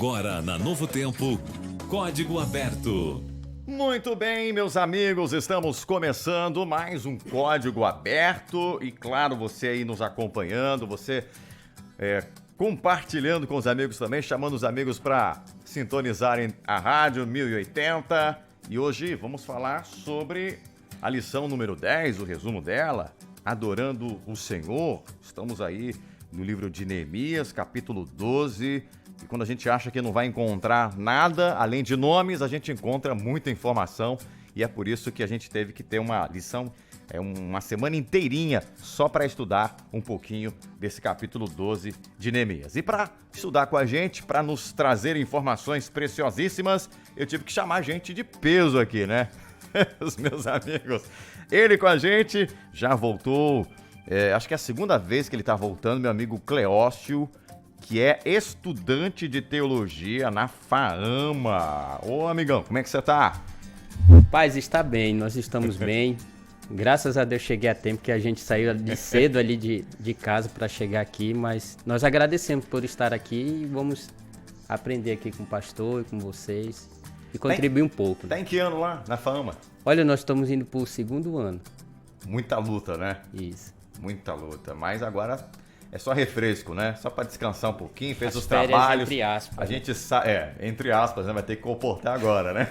Agora na Novo Tempo, Código Aberto. Muito bem, meus amigos, estamos começando mais um Código Aberto e claro, você aí nos acompanhando, você compartilhando com os amigos também, chamando os amigos para sintonizarem a rádio 1080 e hoje vamos falar sobre a lição número 10, o resumo dela, Adorando o Senhor. Estamos aí no livro de Neemias, capítulo 12. E quando a gente acha que não vai encontrar nada, além de nomes, a gente encontra muita informação. E é por isso que a gente teve que ter uma lição, uma semana inteirinha só para estudar um pouquinho desse capítulo 12 de Neemias. E para estudar com a gente, para nos trazer informações preciosíssimas, eu tive que chamar gente de peso aqui, né? Os meus amigos. Ele com a gente já voltou, acho que é a segunda vez que ele está voltando, meu amigo Cleócio, que é estudante de teologia na FAAMA. Ô, amigão, como é que você tá? Paz, está bem, nós estamos bem. Graças a Deus cheguei a tempo, que a gente saiu de cedo ali de casa para chegar aqui, mas nós agradecemos por estar aqui e vamos aprender aqui com o pastor e com vocês e contribuir um pouco. Tá em que ano lá, na FAAMA? Olha, nós estamos indo para o 2º ano. Muita luta, né? Isso. Muita luta, mas agora é só refresco, né? Só para descansar um pouquinho, fez os férias trabalhos. Entre aspas. A gente entre aspas, né? Vai ter que comportar agora, né?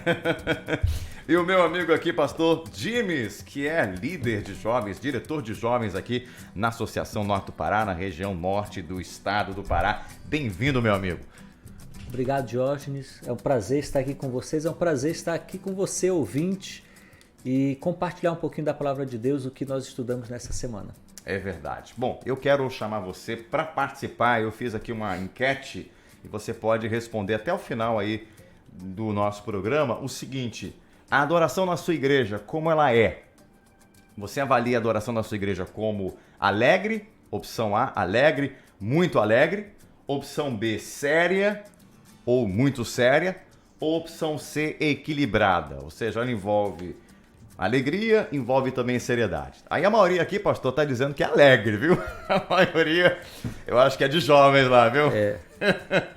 E o meu amigo aqui, pastor Dimes, que é líder de jovens, diretor de jovens aqui na Associação Norte do Pará, na região norte do estado do Pará. Bem-vindo, meu amigo. Obrigado, Diógenes. É um prazer estar aqui com vocês, é um prazer estar aqui com você, ouvinte, e compartilhar um pouquinho da palavra de Deus, o que nós estudamos nessa semana. É verdade. Bom, eu quero chamar você para participar. Eu fiz aqui uma enquete e você pode responder até o final aí do nosso programa o seguinte: a adoração na sua igreja, como ela é? Você avalia a adoração na sua igreja como alegre? Opção A, alegre, muito alegre. Opção B, séria ou muito séria. Ou opção C, equilibrada, ou seja, ela envolve alegria, envolve também seriedade. Aí a maioria aqui, pastor, tá dizendo que é alegre, viu? A maioria, eu acho que é de jovens lá, viu?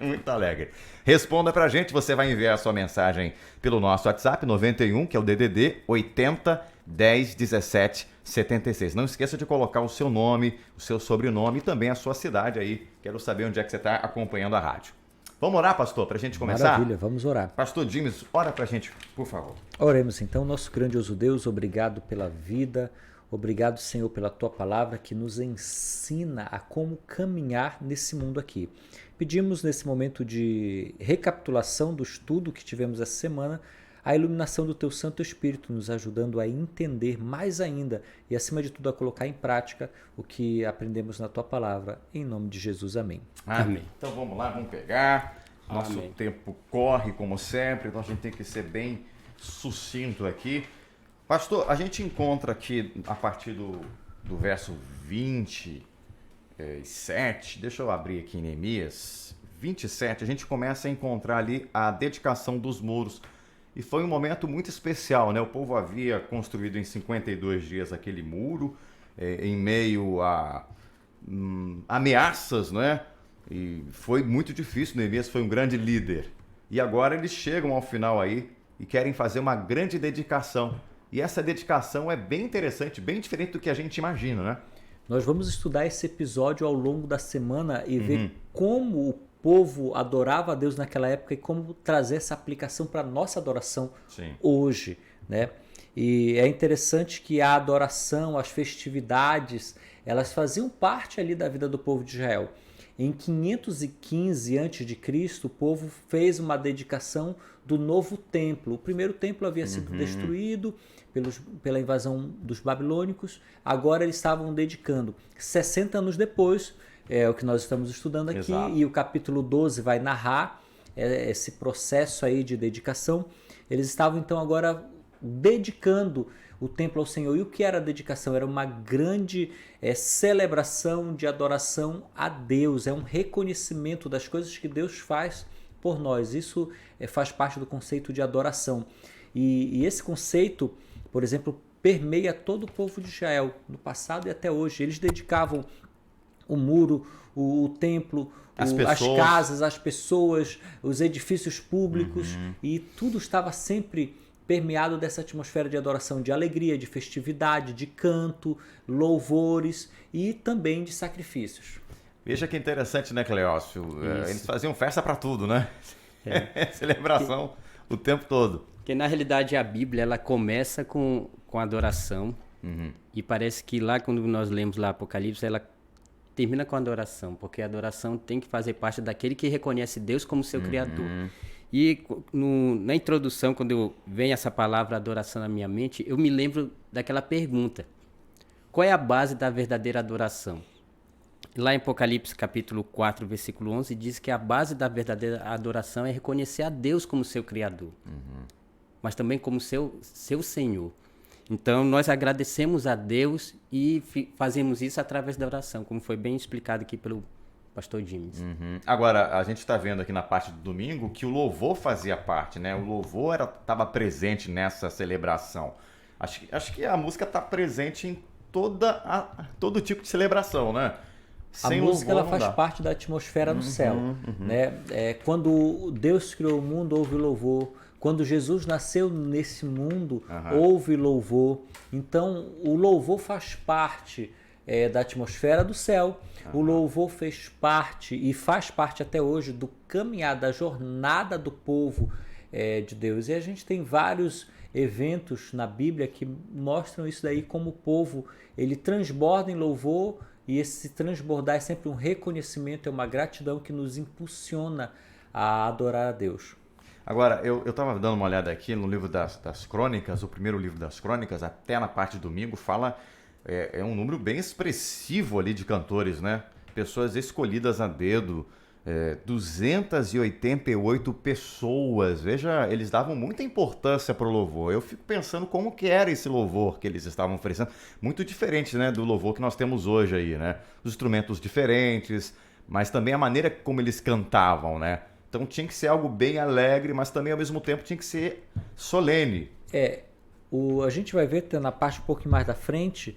Muito alegre. Responda pra gente, você vai enviar a sua mensagem pelo nosso WhatsApp 91, que é o DDD 80 10 17 76. Não esqueça de colocar o seu nome, o seu sobrenome e também a sua cidade aí. Quero saber onde é que você está acompanhando a rádio. Vamos orar, pastor, para a gente começar? Maravilha, vamos orar. Pastor Dimes, ora para a gente, por favor. Oremos então, nosso grandioso Deus, obrigado pela vida, obrigado, Senhor, pela Tua palavra que nos ensina a como caminhar nesse mundo aqui. Pedimos nesse momento de recapitulação do estudo que tivemos essa semana, a iluminação do Teu Santo Espírito, nos ajudando a entender mais ainda e, acima de tudo, a colocar em prática o que aprendemos na Tua palavra. Em nome de Jesus, amém. Amém. Então vamos lá, vamos pegar. Nosso Amém. tempo corre, como sempre, então a gente tem que ser bem sucinto aqui. Pastor, a gente encontra aqui, a partir do verso 27, deixa eu abrir aqui em Neemias, 27, a gente começa a encontrar ali a dedicação dos muros. E foi um momento muito especial, né? O povo havia construído em 52 dias aquele muro, em meio a ameaças, né? E foi muito difícil, Neemias foi um grande líder. E agora eles chegam ao final aí e querem fazer uma grande dedicação. E essa dedicação é bem interessante, bem diferente do que a gente imagina, né? Nós vamos estudar esse episódio ao longo da semana e ver como o povo adorava a Deus naquela época e como trazer essa aplicação para a nossa adoração hoje, né? E é interessante que a adoração, as festividades, elas faziam parte ali da vida do povo de Israel. Em 515 a.C., o povo fez uma dedicação do novo templo. O primeiro templo havia sido destruído pela invasão dos babilônicos, agora eles estavam dedicando. 60 anos depois, é o que nós estamos estudando aqui, Exato. E o capítulo 12 vai narrar esse processo aí de dedicação. Eles estavam então agora dedicando o templo ao Senhor. E o que era a dedicação? Era uma grande celebração de adoração a Deus, é um reconhecimento das coisas que Deus faz por nós. Isso faz parte do conceito de adoração. E esse conceito, por exemplo, permeia todo o povo de Israel, no passado e até hoje. Eles dedicavam o muro, o templo, as casas, as pessoas, os edifícios públicos, e tudo estava sempre permeado dessa atmosfera de adoração, de alegria, de festividade, de canto, louvores e também de sacrifícios. Veja que interessante, né, Cleócio? Eles faziam festa para tudo, né? Celebração o tempo todo. Porque na realidade a Bíblia ela começa com adoração, e parece que lá quando nós lemos lá Apocalipse, ela termina com adoração, porque a adoração tem que fazer parte daquele que reconhece Deus como seu Criador. E na introdução, quando vem essa palavra adoração na minha mente, eu me lembro daquela pergunta: qual é a base da verdadeira adoração? Lá em Apocalipse capítulo 4, versículo 11, diz que a base da verdadeira adoração é reconhecer a Deus como seu Criador, mas também como seu Senhor. Então, nós agradecemos a Deus e fazemos isso através da oração, como foi bem explicado aqui pelo pastor James. Agora, a gente está vendo aqui na parte do domingo que o louvor fazia parte, né? O louvor estava presente nessa celebração. Acho que a música está presente em todo tipo de celebração, né? A música ela faz parte da atmosfera no céu. Né? Quando Deus criou o mundo, houve louvor. Quando Jesus nasceu nesse mundo, houve louvor. Então, o louvor faz parte da atmosfera do céu. O louvor fez parte e faz parte até hoje do caminhar, da jornada do povo de Deus. E a gente tem vários eventos na Bíblia que mostram isso daí, como o povo ele transborda em louvor, e esse transbordar é sempre um reconhecimento, é uma gratidão que nos impulsiona a adorar a Deus. Agora, eu estava dando uma olhada aqui no livro das Crônicas, o primeiro livro das Crônicas, até na parte de domingo, fala... É um número bem expressivo ali de cantores, né? Pessoas escolhidas a dedo, 288 pessoas. Veja, eles davam muita importância para o louvor. Eu fico pensando como que era esse louvor que eles estavam oferecendo. Muito diferente, né, do louvor que nós temos hoje aí, né? Os instrumentos diferentes, mas também a maneira como eles cantavam, né? Então tinha que ser algo bem alegre, mas também ao mesmo tempo tinha que ser solene. A gente vai ver na parte um pouquinho mais da frente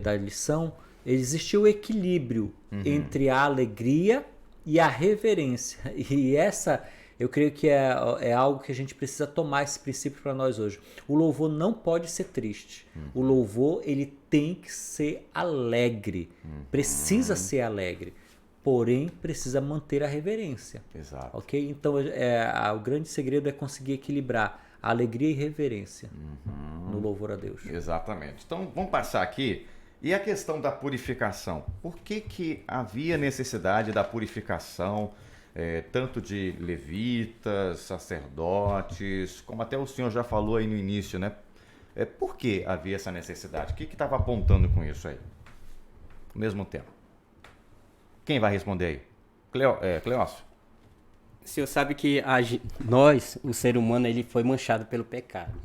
da lição, existiu o equilíbrio entre a alegria e a reverência. E essa, eu creio que é algo que a gente precisa tomar esse princípio para nós hoje. O louvor não pode ser triste. O louvor ele tem que ser alegre. Precisa ser alegre. Porém, precisa manter a reverência. Exato. Ok? Então, o grande segredo é conseguir equilibrar alegria e reverência no louvor a Deus. Exatamente. Então, vamos passar aqui. E a questão da purificação? Por que havia necessidade da purificação, tanto de levitas, sacerdotes, como até o senhor já falou aí no início, né? Por que havia essa necessidade? O que estava apontando com isso aí? Ao mesmo tempo. Quem vai responder aí? Cleócio? O senhor sabe que nós, o ser humano, ele foi manchado pelo pecado.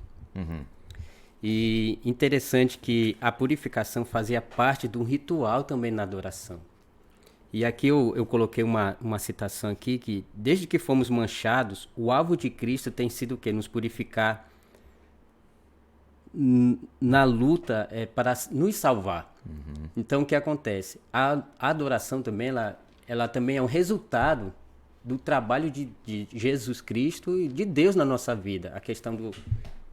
E interessante que a purificação fazia parte de um ritual também na adoração. E aqui eu coloquei uma citação aqui, que desde que fomos manchados, o alvo de Cristo tem sido o quê? Nos purificar na luta para nos salvar. Então o que acontece? A adoração também, ela também é um resultado do trabalho de Jesus Cristo e de Deus na nossa vida. A questão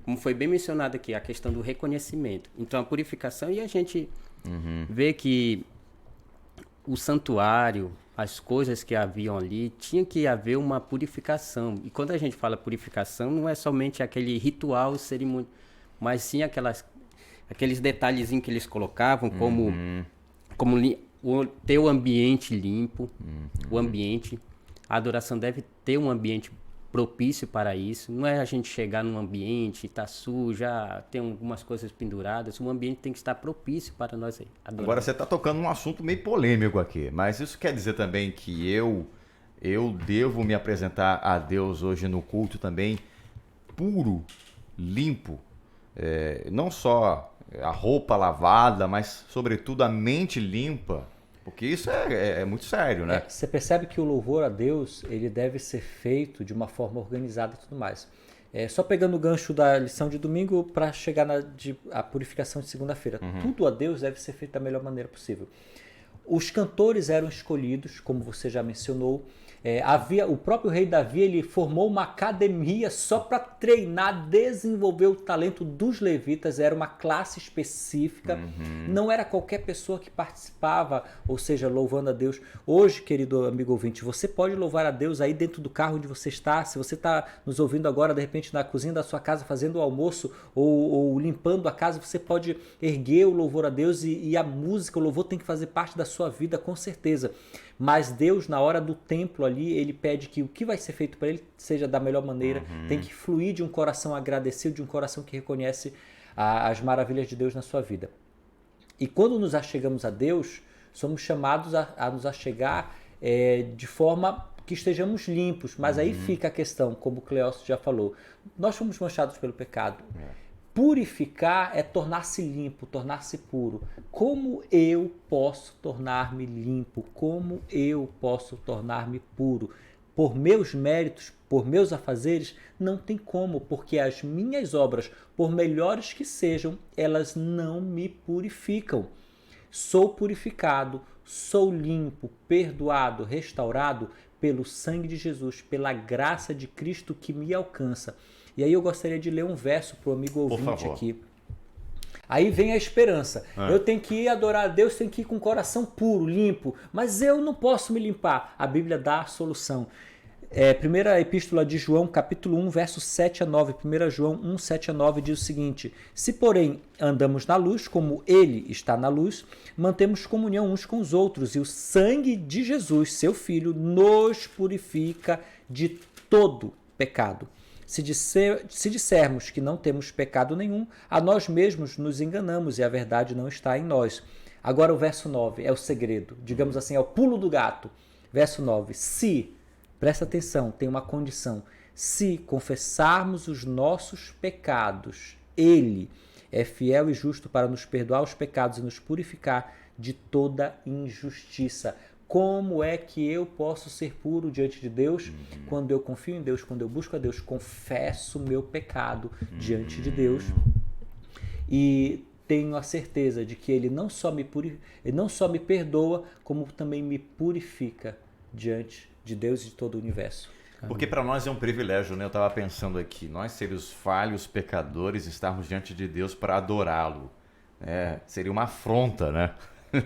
como foi bem mencionado aqui, a questão do reconhecimento. Então a purificação, e a gente vê que o santuário, as coisas que haviam ali, tinha que haver uma purificação. E quando a gente fala purificação, não é somente aquele ritual cerimonial, mas sim aqueles detalhezinhos que eles colocavam, como ter o ambiente limpo, o ambiente. A adoração deve ter um ambiente propício para isso. Não é a gente chegar num ambiente, tá sujo, tem algumas coisas penduradas. O ambiente tem que estar propício para nós adorar. Agora você está tocando num assunto meio polêmico aqui, mas isso quer dizer também que eu devo me apresentar a Deus hoje no culto também puro, limpo, não só a roupa lavada, mas sobretudo a mente limpa. Porque isso é muito sério, né? Você percebe que o louvor a Deus, ele deve ser feito de uma forma organizada e tudo mais. Só pegando o gancho da lição de domingo para chegar a purificação de segunda-feira. Tudo a Deus deve ser feito da melhor maneira possível. Os cantores eram escolhidos, como você já mencionou. O próprio rei Davi, ele formou uma academia só para treinar, desenvolver o talento dos levitas. Era uma classe específica, não era qualquer pessoa que participava, ou seja, louvando a Deus. Hoje, querido amigo ouvinte, você pode louvar a Deus aí dentro do carro onde você está. Se você está nos ouvindo agora, de repente na cozinha da sua casa, fazendo o almoço ou limpando a casa, você pode erguer o louvor a Deus, e a música, o louvor tem que fazer parte da sua vida, com certeza. Mas Deus, na hora do templo ali, ele pede que o que vai ser feito para ele seja da melhor maneira. Tem que fluir de um coração agradecido, de um coração que reconhece as maravilhas de Deus na sua vida. E quando nos achegamos a Deus, somos chamados a nos achegar de forma que estejamos limpos. Mas aí fica a questão, como o Cleócio já falou. Nós fomos manchados pelo pecado. Purificar é tornar-se limpo, tornar-se puro. Como eu posso tornar-me limpo? Como eu posso tornar-me puro? Por meus méritos, por meus afazeres? Não tem como, porque as minhas obras, por melhores que sejam, elas não me purificam. Sou purificado, sou limpo, perdoado, restaurado pelo sangue de Jesus, pela graça de Cristo que me alcança. E aí eu gostaria de ler um verso para o amigo ouvinte aqui. Aí vem a esperança. Eu tenho que ir adorar a Deus, tenho que ir com o coração puro, limpo. Mas eu não posso me limpar. A Bíblia dá a solução. Primeira epístola de João, capítulo 1, versos 7 a 9. 1 João 1, 7 a 9 diz o seguinte: se, porém, andamos na luz, como ele está na luz, mantemos comunhão uns com os outros, e o sangue de Jesus, seu Filho, nos purifica de todo pecado. Se dissermos que não temos pecado nenhum, a nós mesmos nos enganamos e a verdade não está em nós. Agora o verso 9 é o segredo, digamos assim, é o pulo do gato. Verso 9, presta atenção, tem uma condição, se confessarmos os nossos pecados, Ele é fiel e justo para nos perdoar os pecados e nos purificar de toda injustiça. Como é que eu posso ser puro diante de Deus? Quando eu confio em Deus, quando eu busco a Deus, confesso o meu pecado diante de Deus e tenho a certeza de que Ele não só me perdoa, como também me purifica diante de Deus e de todo o universo. Porque para nós é um privilégio, né? Eu estava pensando aqui, nós seres falhos, pecadores, estarmos diante de Deus para adorá-lo. Seria uma afronta, né?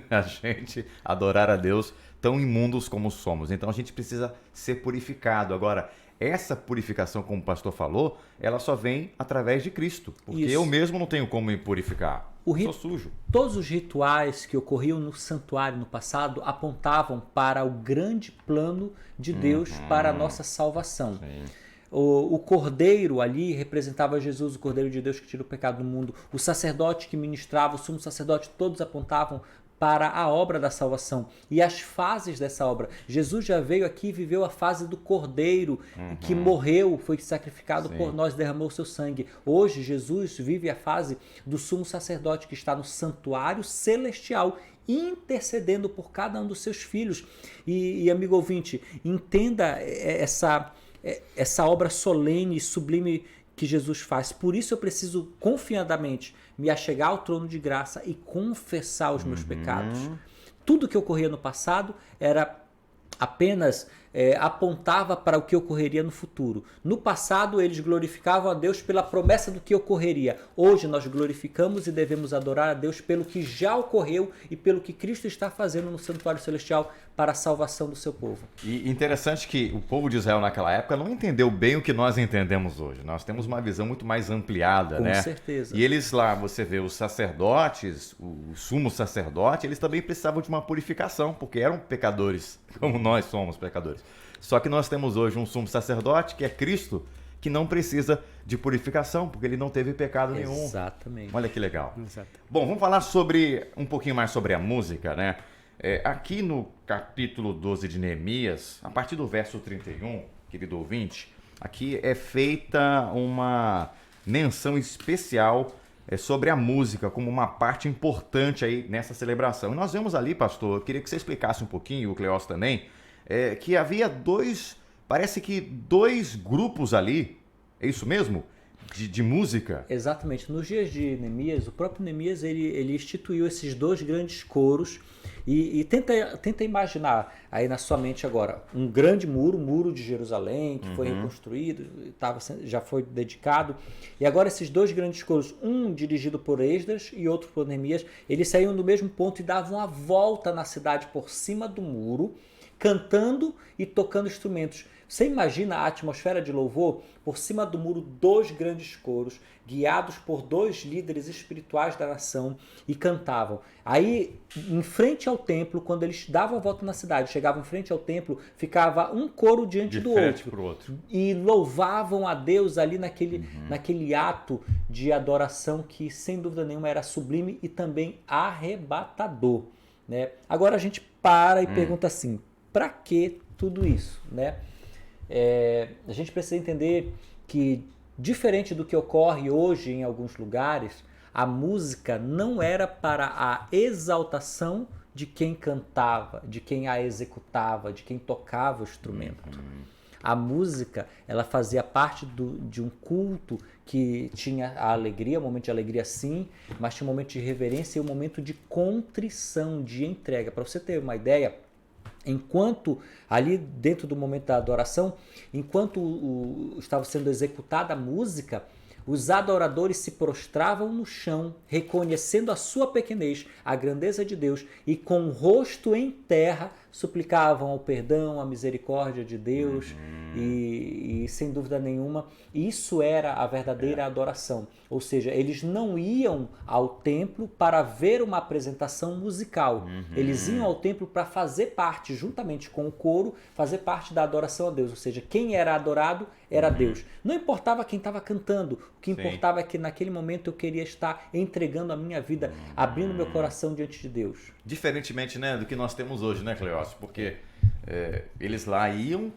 A gente adorar a Deus tão imundos como somos. Então a gente precisa ser purificado. Agora, essa purificação, como o pastor falou, ela só vem através de Cristo. Porque eu mesmo não tenho como me purificar. Sou sujo. Todos os rituais que ocorriam no santuário no passado apontavam para o grande plano de Deus para a nossa salvação. Sim. O cordeiro ali representava Jesus, o cordeiro de Deus que tira o pecado do mundo. O sacerdote que ministrava, o sumo sacerdote, todos apontavam para a obra da salvação e as fases dessa obra. Jesus já veio aqui e viveu a fase do cordeiro que morreu, foi sacrificado por nós, derramou seu sangue. Hoje Jesus vive a fase do sumo sacerdote que está no santuário celestial, intercedendo por cada um dos seus filhos. E amigo ouvinte, entenda essa obra solene e sublime que Jesus faz. Por isso eu preciso confiadamente me achegar ao trono de graça e confessar os meus pecados. Tudo que ocorria no passado era apenas apontava para o que ocorreria no futuro. No passado, eles glorificavam a Deus pela promessa do que ocorreria. Hoje, nós glorificamos e devemos adorar a Deus pelo que já ocorreu e pelo que Cristo está fazendo no santuário celestial para a salvação do seu povo. E interessante que o povo de Israel naquela época não entendeu bem o que nós entendemos hoje. Nós temos uma visão muito mais ampliada, né? Com certeza. E eles lá, você vê os sacerdotes, o sumo sacerdote, eles também precisavam de uma purificação, porque eram pecadores, como nós somos pecadores. Só que nós temos hoje um sumo sacerdote, que é Cristo, que não precisa de purificação, porque ele não teve pecado nenhum. Exatamente. Olha que legal. Exatamente. Bom, vamos falar um pouquinho mais sobre a música, né? Aqui no capítulo 12 de Neemias, a partir do verso 31, querido ouvinte, aqui é feita uma menção especial sobre a música como uma parte importante aí nessa celebração. E nós vemos ali, pastor, eu queria que você explicasse um pouquinho, o Cleócio também, que havia parece que dois grupos ali, é isso mesmo? De música? Exatamente. Nos dias de Neemias, o próprio Neemias ele instituiu esses dois grandes coros E tenta imaginar aí na sua mente agora um grande muro, o muro de Jerusalém, que foi reconstruído, já foi dedicado. E agora esses dois grandes coros, um dirigido por Esdras e outro por Neemias, eles saíam do mesmo ponto e davam a volta na cidade por cima do muro, cantando e tocando instrumentos. Você imagina a atmosfera de louvor? Por cima do muro, dois grandes coros, guiados por dois líderes espirituais da nação, e cantavam. Aí, em frente ao templo, quando eles davam a volta na cidade, chegavam em frente ao templo, ficava um coro diante do outro. E louvavam a Deus ali naquele ato de adoração que, sem dúvida nenhuma, era sublime e também arrebatador, né? Agora a gente para e pergunta assim, para que tudo isso, né? A gente precisa entender que, diferente do que ocorre hoje em alguns lugares, a música não era para a exaltação de quem cantava, de quem a executava, de quem tocava o instrumento. A música, ela fazia parte de um culto que tinha a alegria, um momento de alegria sim, mas tinha um momento de reverência e um momento de contrição, de entrega. Para você ter uma ideia, enquanto ali dentro do momento da adoração, enquanto estava sendo executada a música, os adoradores se prostravam no chão, reconhecendo a sua pequenez, a grandeza de Deus, e com o rosto em terra suplicavam o perdão, a misericórdia de Deus, e sem dúvida nenhuma, isso era a verdadeira adoração. Ou seja, eles não iam ao templo para ver uma apresentação musical. Eles iam ao templo para fazer parte, juntamente com o coro, fazer parte da adoração a Deus. Ou seja, quem era adorado era Deus. Não importava quem estava cantando, o que importava é que naquele momento eu queria estar entregando a minha vida, abrindo meu coração diante de Deus. Diferentemente, né, do que nós temos hoje, né, Cleócio? Porque eles lá iam,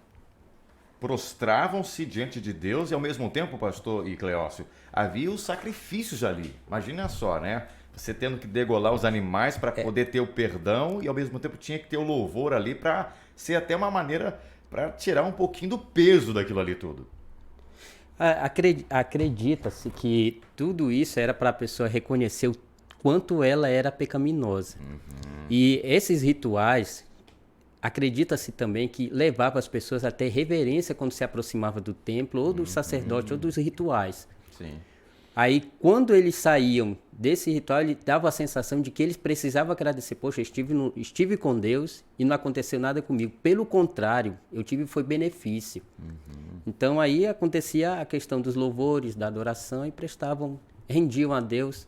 prostravam-se diante de Deus e ao mesmo tempo, pastor e Cleócio, havia os sacrifícios ali. Imagina só, né? Você tendo que degolar os animais para poder ter o perdão e ao mesmo tempo tinha que ter o louvor ali para ser até uma maneira para tirar um pouquinho do peso daquilo ali tudo. Acredita-se que tudo isso era para a pessoa reconhecer o quanto ela era pecaminosa. E esses rituais, acredita-se também que levava as pessoas a ter reverência quando se aproximava do templo, ou do sacerdote, ou dos rituais. Sim. Aí, quando eles saíam desse ritual, ele dava a sensação de que eles precisavam agradecer. Poxa, estive com Deus e não aconteceu nada comigo. Pelo contrário, foi benefício. Então, aí acontecia a questão dos louvores, da adoração, e rendiam a Deus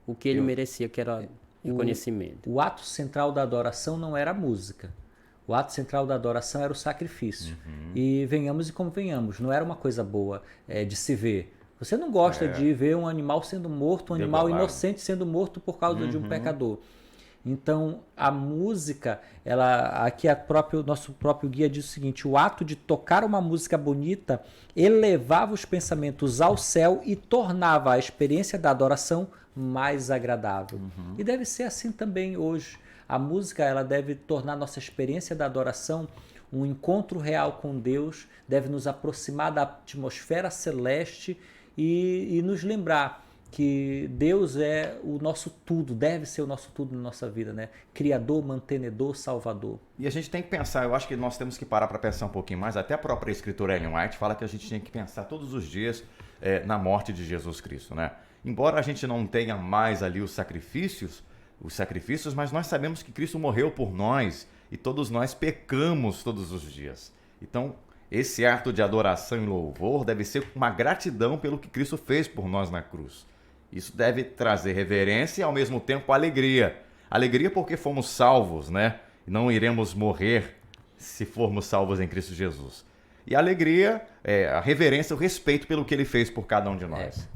o que ele merecia, que era reconhecimento. O ato central da adoração não era a música. O ato central da adoração era o sacrifício. E venhamos e convenhamos, não era uma coisa boa de se ver. Você não gosta de ver um animal sendo morto, um animal inocente sendo morto por causa de um pecador. Então, a música, aqui nosso próprio guia diz o seguinte: o ato de tocar uma música bonita elevava os pensamentos ao céu e tornava a experiência da adoração mais agradável. E deve ser assim também hoje. A música, ela deve tornar nossa experiência da adoração um encontro real com Deus, deve nos aproximar da atmosfera celeste e nos lembrar que Deus é o nosso tudo, deve ser o nosso tudo na nossa vida, né? Criador, mantenedor, salvador. E a gente tem que pensar, eu acho que nós temos que parar para pensar um pouquinho mais, até a própria escritora Ellen White fala que a gente tem que pensar todos os dias na morte de Jesus Cristo, né? Embora a gente não tenha mais ali os sacrifícios, mas nós sabemos que Cristo morreu por nós e todos nós pecamos todos os dias. Então, esse ato de adoração e louvor deve ser uma gratidão pelo que Cristo fez por nós na cruz. Isso deve trazer reverência e, ao mesmo tempo, alegria. Alegria porque fomos salvos, né? E não iremos morrer se formos salvos em Cristo Jesus. E a alegria, a reverência, o respeito pelo que Ele fez por cada um de nós.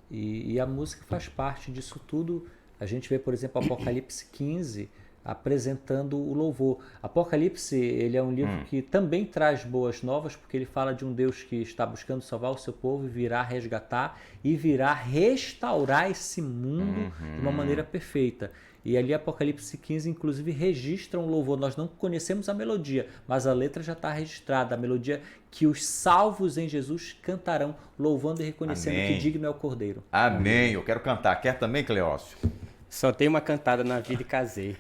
E a música faz parte disso tudo. A gente vê, por exemplo, Apocalipse 15 apresentando o louvor. Apocalipse, ele é um livro que também traz boas novas, porque ele fala de um Deus que está buscando salvar o seu povo e virá resgatar e virá restaurar esse mundo de uma maneira perfeita. E ali Apocalipse 15, inclusive, registra um louvor. Nós não conhecemos a melodia, mas a letra já está registrada. A melodia que os salvos em Jesus cantarão, louvando e reconhecendo que digno é o Cordeiro. Amém. Eu quero cantar. Quer também, Cleócio? Só tem uma cantada na vida e casei.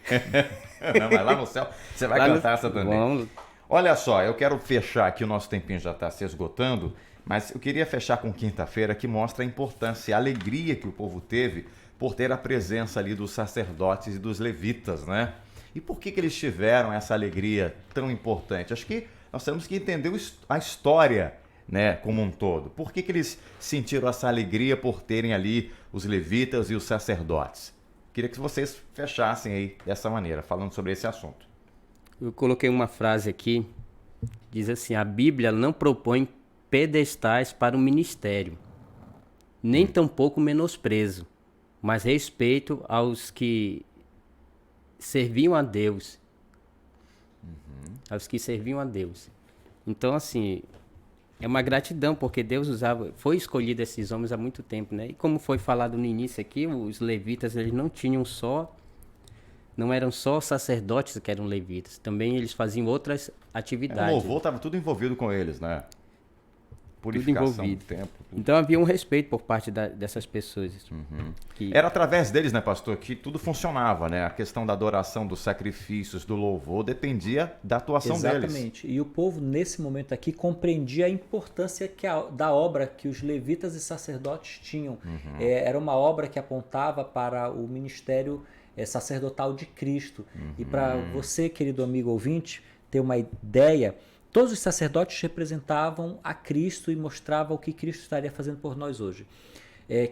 Não, mas lá no céu você vai cantar essa também. Vamos. Olha só, eu quero fechar aqui, o nosso tempinho já está se esgotando, mas eu queria fechar com quinta-feira, que mostra a importância, a alegria que o povo teve por ter a presença ali dos sacerdotes e dos levitas, né? E por que eles tiveram essa alegria tão importante? Acho que nós temos que entender a história, né, como um todo. Por que eles sentiram essa alegria por terem ali os levitas e os sacerdotes? Queria que vocês fechassem aí dessa maneira, falando sobre esse assunto. Eu coloquei uma frase aqui, diz assim: a Bíblia não propõe pedestais para o ministério, nem tampouco menosprezo, mas respeito aos que serviam a Deus. Aos que serviam a Deus. Então, assim, é uma gratidão, porque Deus foi escolhido esses homens há muito tempo, né? E como foi falado no início aqui, os levitas, eles não eram só sacerdotes que eram levitas, também eles faziam outras atividades. O louvor estava tudo envolvido com eles, né? Purificação do templo. Então havia um respeito por parte dessas pessoas. Era através deles, né, pastor, que tudo funcionava, né? A questão da adoração, dos sacrifícios, do louvor, dependia da atuação deles. Exatamente. E o povo, nesse momento aqui, compreendia a importância da obra que os levitas e sacerdotes tinham. Era uma obra que apontava para o ministério sacerdotal de Cristo. E para você, querido amigo ouvinte, ter uma ideia, todos os sacerdotes representavam a Cristo e mostravam o que Cristo estaria fazendo por nós hoje.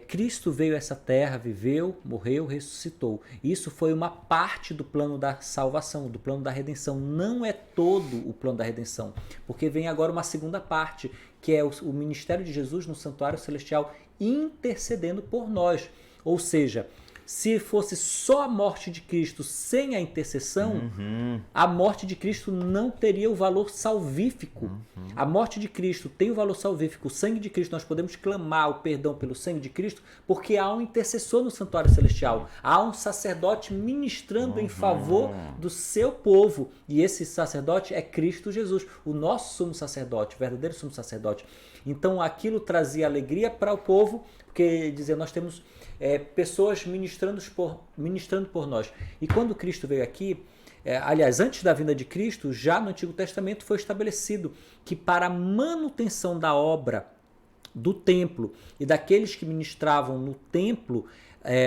Cristo veio a essa terra, viveu, morreu, ressuscitou. Isso foi uma parte do plano da salvação, do plano da redenção. Não é todo o plano da redenção, porque vem agora uma segunda parte, que é o ministério de Jesus no santuário celestial intercedendo por nós. Ou seja, se fosse só a morte de Cristo sem a intercessão, a morte de Cristo não teria o valor salvífico. A morte de Cristo tem o valor salvífico. O sangue de Cristo, nós podemos clamar o perdão pelo sangue de Cristo, porque há um intercessor no santuário celestial. Há um sacerdote ministrando em favor do seu povo. E esse sacerdote é Cristo Jesus, o nosso sumo sacerdote, o verdadeiro sumo sacerdote. Então aquilo trazia alegria para o povo, porque nós temos pessoas ministrando por nós. E quando Cristo veio aqui, aliás, antes da vinda de Cristo, já no Antigo Testamento foi estabelecido que para a manutenção da obra do templo e daqueles que ministravam no templo,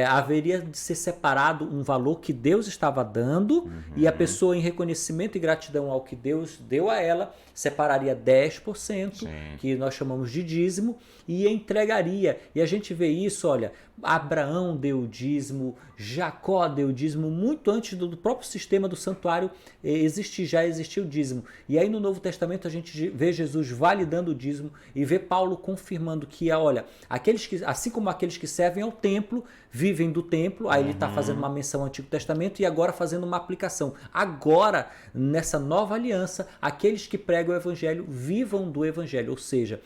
haveria de ser separado um valor que Deus estava dando, e a pessoa, em reconhecimento e gratidão ao que Deus deu a ela, separaria 10%, que nós chamamos de dízimo, e entregaria. E a gente vê isso, olha, Abraão deu dízimo, Jacó deu dízimo, muito antes do próprio sistema do santuário já existia o dízimo. E aí no Novo Testamento a gente vê Jesus validando o dízimo e vê Paulo confirmando que, olha, assim como aqueles que servem ao templo, vivem do templo, aí ele está fazendo uma menção ao Antigo Testamento e agora fazendo uma aplicação. Agora, nessa nova aliança, aqueles que pregam o Evangelho vivam do Evangelho, ou seja,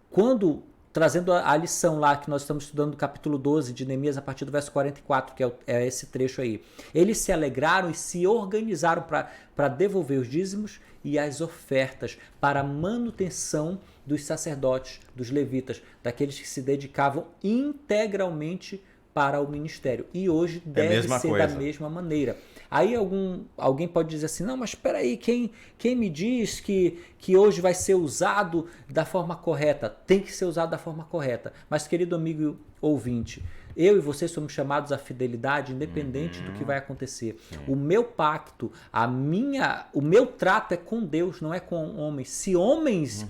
quando, trazendo a lição lá que nós estamos estudando do capítulo 12 de Neemias, a partir do verso 44, que é esse trecho aí, eles se alegraram e se organizaram para devolver os dízimos e as ofertas para a manutenção dos sacerdotes, dos levitas, daqueles que se dedicavam integralmente para o ministério. E hoje deve ser da mesma maneira. Aí alguém pode dizer assim, não, mas espera aí, quem me diz que hoje vai ser usado da forma correta? Tem que ser usado da forma correta. Mas, querido amigo ouvinte, eu e você somos chamados à fidelidade independente do que vai acontecer. O meu pacto, o meu trato é com Deus, não é com homens. Se homens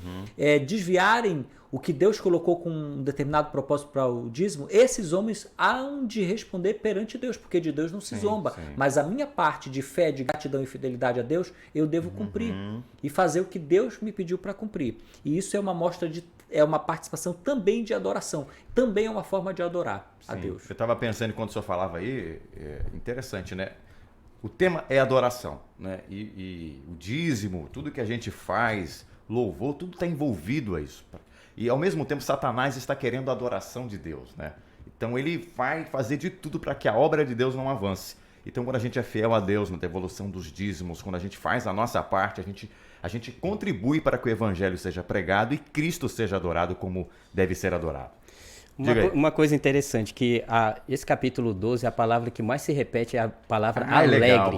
desviarem o que Deus colocou com um determinado propósito para o dízimo, esses homens hão de responder perante Deus, porque de Deus não se zomba. Mas a minha parte de fé, de gratidão e fidelidade a Deus, eu devo cumprir e fazer o que Deus me pediu para cumprir. E isso é uma mostra é uma participação também de adoração, também é uma forma de adorar a Deus. Eu estava pensando enquanto o senhor falava aí, interessante, né? O tema é adoração, né? E o dízimo, tudo que a gente faz, louvor, tudo está envolvido a isso. E ao mesmo tempo Satanás está querendo a adoração de Deus, né? Então ele vai fazer de tudo para que a obra de Deus não avance. Então quando a gente é fiel a Deus na devolução dos dízimos, quando a gente faz a nossa parte, a gente contribui para que o evangelho seja pregado e Cristo seja adorado como deve ser adorado. Uma coisa interessante, que esse capítulo 12, a palavra que mais se repete é a palavra alegre. Legal,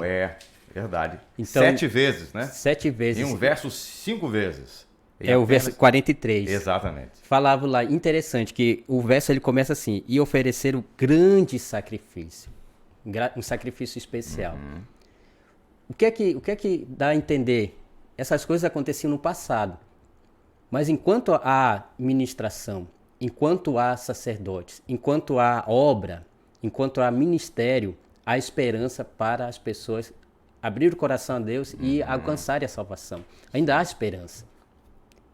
verdade. Então, 7 vezes, né? 7 vezes. Em um verso 5 vezes. É o verso 43. Exatamente. Falava lá, interessante, que o verso ele começa assim, e ofereceram grande sacrifício. Um sacrifício especial. O que é que dá a entender? Essas coisas aconteciam no passado. Mas enquanto há ministração, enquanto há sacerdotes, enquanto há obra, enquanto há ministério, há esperança para as pessoas abrir o coração a Deus e alcançarem a salvação. Ainda há esperança.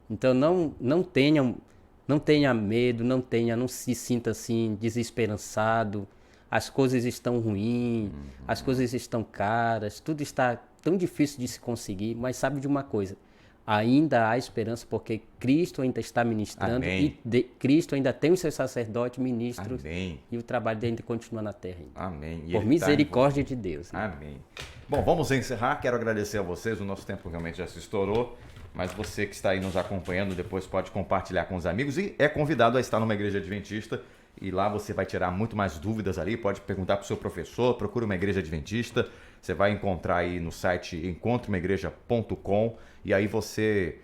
Então não tenha medo, não se sinta assim desesperançado. As coisas estão ruins, as coisas estão caras, tudo está tão difícil de se conseguir, mas sabe de uma coisa, ainda há esperança porque Cristo ainda está ministrando. Amém. E Cristo ainda tem os seus sacerdotes, ministros. Amém. E o trabalho dele ainda continua na terra. Amém. E por misericórdia de Deus. Né? Amém. Bom, vamos encerrar. Quero agradecer a vocês. O nosso tempo realmente já se estourou. Mas você que está aí nos acompanhando, depois pode compartilhar com os amigos. E é convidado a estar numa igreja adventista. E lá você vai tirar muito mais dúvidas ali. Pode perguntar para o seu professor. Procure uma igreja adventista. Você vai encontrar aí no site encontromaigreja.com. E aí você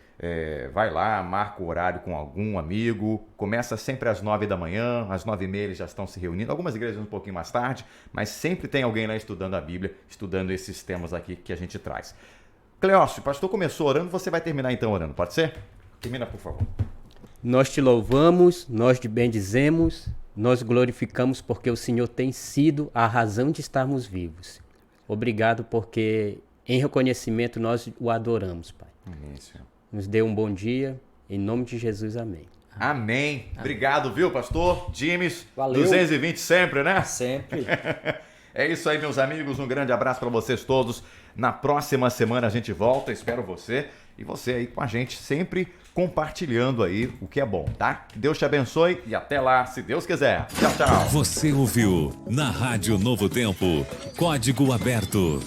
vai lá, marca o horário com algum amigo. Começa sempre às 9 da manhã. Às 9h30 eles já estão se reunindo. Algumas igrejas um pouquinho mais tarde. Mas sempre tem alguém lá estudando a Bíblia. Estudando esses temas aqui que a gente traz. Cleócio, o pastor começou orando. Você vai terminar então orando. Pode ser? Termina, por favor. Nós te louvamos, nós te bendizemos, nós glorificamos porque o Senhor tem sido a razão de estarmos vivos. Obrigado porque em reconhecimento nós o adoramos, Pai. Amém, Senhor. Nos dê um bom dia, em nome de Jesus, amém. Amém. Obrigado, viu, pastor? James, Valeu. 220 sempre, né? Sempre. É isso aí, meus amigos. Um grande abraço para vocês todos. Na próxima semana a gente volta. Espero você e você aí com a gente, sempre compartilhando aí o que é bom, tá? Que Deus te abençoe e até lá, se Deus quiser. Tchau, tchau. Você ouviu na Rádio Novo Tempo, Código Aberto.